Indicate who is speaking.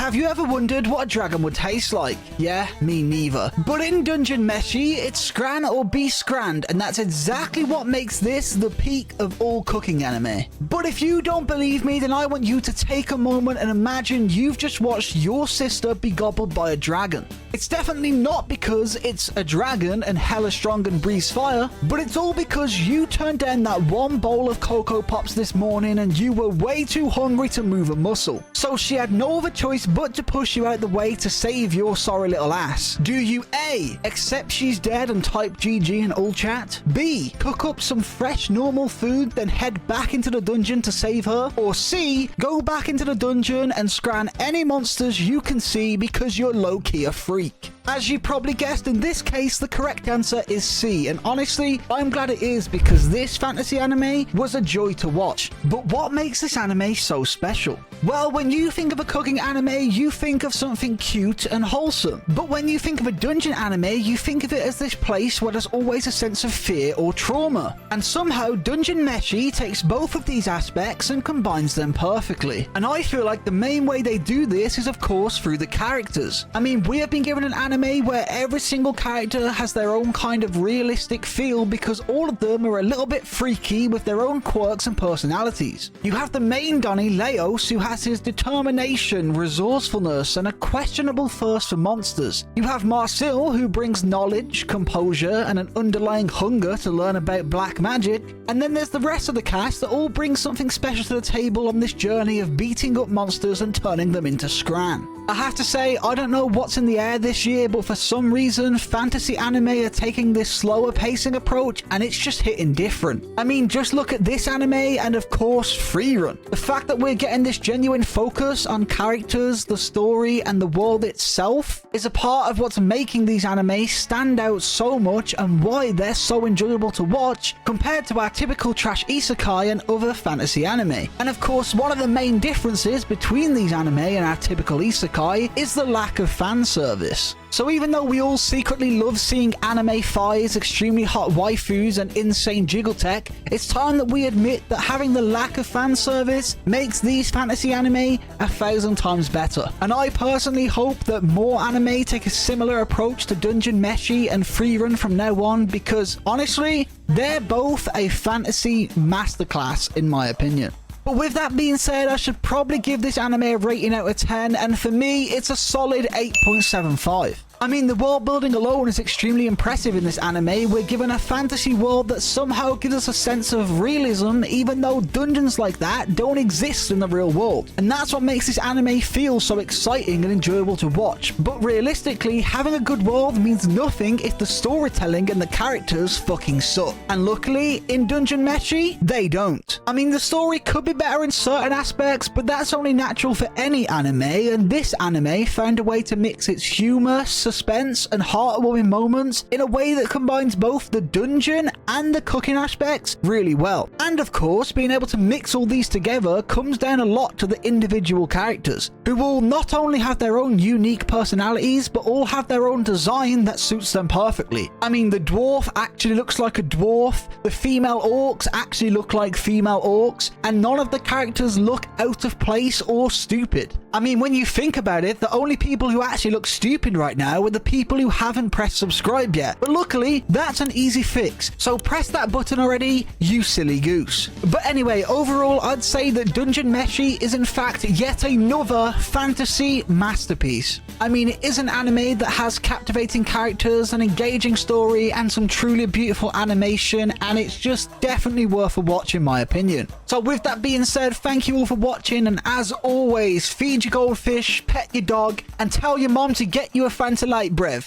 Speaker 1: Have you ever wondered what a dragon would taste like? Yeah, me neither. But in Dungeon Meshi, it's scran or be scranned, and that's exactly what makes this the peak of all cooking anime. But if you don't believe me, then I want you to take a moment and imagine you've just watched your sister be gobbled by a dragon. It's definitely not because it's a dragon and hella strong and breathes fire, but it's all because you turned down that one bowl of Cocoa Pops this morning and you were way too hungry to move a muscle. So she had no other choice but to push you out the way to save your sorry little ass. Do you A, accept she's dead and type GG in all chat? B, cook up some fresh normal food then head back into the dungeon to save her? Or C, go back into the dungeon and scran any monsters you can see because you're low-key a freak? As you probably guessed, in this case, the correct answer is C, and honestly, I'm glad it is because this fantasy anime was a joy to watch. But what makes this anime so special? Well, when you think of a cooking anime, you think of something cute and wholesome. But when you think of a dungeon anime, you think of it as this place where there's always a sense of fear or trauma. And somehow, Dungeon Meshi takes both of these aspects and combines them perfectly. And I feel like the main way they do this is, of course, through the characters. I mean, we have been given an anime where every single character has their own kind of realistic feel because all of them are a little bit freaky with their own quirks and personalities. You have the main Donnie, Laios, who has his determination, resourcefulness, and a questionable thirst for monsters. You have Marcille, who brings knowledge, composure, and an underlying hunger to learn about black magic. And then there's the rest of the cast that all bring something special to the table on this journey of beating up monsters and turning them into scran. I have to say, I don't know what's in the air this year, but for some reason, fantasy anime are taking this slower pacing approach, and it's just hitting different. I mean, just look at this anime and of course, Free Run. The fact that we're getting this genuine focus on characters, the story, and the world itself is a part of what's making these anime stand out so much and why they're so enjoyable to watch compared to our typical trash isekai and other fantasy anime. And of course, one of the main differences between these anime and our typical isekai is the lack of fan service. So even though we all secretly love seeing anime fights, extremely hot waifus, and insane jiggle tech, it's time that we admit that having the lack of fan service makes these fantasy anime 1,000 times better. And I personally hope that more anime take a similar approach to Dungeon Meshi and Free Run from now on, because honestly, they're both a fantasy masterclass in my opinion. But with that being said, I should probably give this anime a rating out of 10, and for me, it's a solid 8.75. I mean, the world building alone is extremely impressive in this anime. We're given a fantasy world that somehow gives us a sense of realism, even though dungeons like that don't exist in the real world. And that's what makes this anime feel so exciting and enjoyable to watch. But realistically, having a good world means nothing if the storytelling and the characters fucking suck. And luckily, in Dungeon Meshi, they don't. I mean, the story could be better in certain aspects, but that's only natural for any anime, and this anime found a way to mix its humor, suspense, and heartwarming moments in a way that combines both the dungeon and the cooking aspects really well. And of course, being able to mix all these together comes down a lot to the individual characters, who all not only have their own unique personalities, but all have their own design that suits them perfectly. I mean, the dwarf actually looks like a dwarf, the female orcs actually look like female orcs, and none of the characters look out of place or stupid. I mean, when you think about it, the only people who actually look stupid right now are the people who haven't pressed subscribe yet. But luckily, that's an easy fix. So press that button already, you silly goose. But anyway, overall, I'd say that Dungeon Meshi is in fact yet another fantasy masterpiece. I mean, it is an anime that has captivating characters, an engaging story, and some truly beautiful animation, and it's just definitely worth a watch in my opinion. So with that being said, thank you all for watching, and as always, feed your goldfish, pet your dog, and tell your mom to get you a Fanta Light, brev.